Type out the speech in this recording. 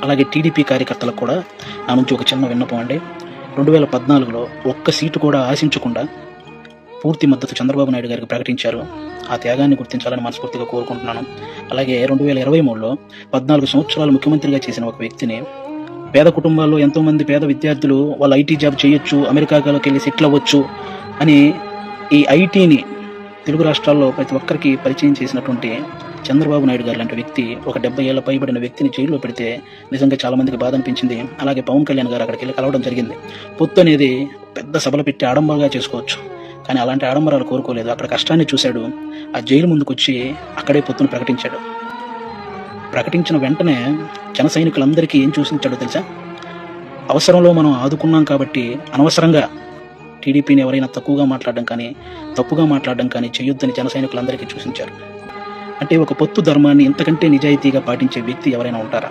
అలాగే టీడీపీ కార్యకర్తలకు కూడా నా నుంచి ఒక చిన్న విన్నపం అండి. 2014లో ఒక్క సీటు కూడా ఆశించకుండా పూర్తి మద్దతు చంద్రబాబు నాయుడు గారికి ప్రకటించారు. ఆ త్యాగాన్ని గుర్తించాలని మనస్ఫూర్తిగా కోరుకుంటున్నాను. అలాగే 2023లో 14 సంవత్సరాలు ముఖ్యమంత్రిగా చేసిన ఒక వ్యక్తిని, పేద కుటుంబాల్లో ఎంతోమంది పేద విద్యార్థులు వాళ్ళు ఐటీ జాబ్ చేయొచ్చు, అమెరికాలోకి వెళ్ళి సెటిల్ అవ్వచ్చు అని ఈ ఐటీని తెలుగు రాష్ట్రాల్లో ప్రతి ఒక్కరికి పరిచయం చేసినటువంటి చంద్రబాబు నాయుడు గారు లాంటి వ్యక్తి, ఒక 70 ఏళ్ల పైబడిన వ్యక్తిని జైల్లో పెడితే నిజంగా చాలా మందికి బాధ అనిపించింది. అలాగే పవన్ కళ్యాణ్ గారు అక్కడికి వెళ్ళి కలవడం జరిగింది. పొత్తు అనేది పెద్ద సభలు పెట్టి ఆడంబరంగా చేసుకోవచ్చు, కానీ అలాంటి ఆడంబరాలు కోరుకోలేదు. అక్కడ కష్టాన్ని చూశాడు. ఆ జైలు ముందుకు వచ్చి అక్కడే పొత్తును ప్రకటించాడు. ప్రకటించిన వెంటనే జన సైనికులందరికీ ఏం చూసించాడో తెలుసా? అవసరంలో మనం ఆదుకున్నాం కాబట్టి అనవసరంగా టీడీపీని ఎవరైనా తక్కువగా మాట్లాడడం కానీ, తప్పుగా మాట్లాడడం కానీ చేయొద్దని జన సైనికులందరికీ చూసించారు. అంటే ఒక పొత్తు ధర్మాన్ని ఇంతకంటే నిజాయితీగా పాటించే వ్యక్తి ఎవరైనా ఉంటారా?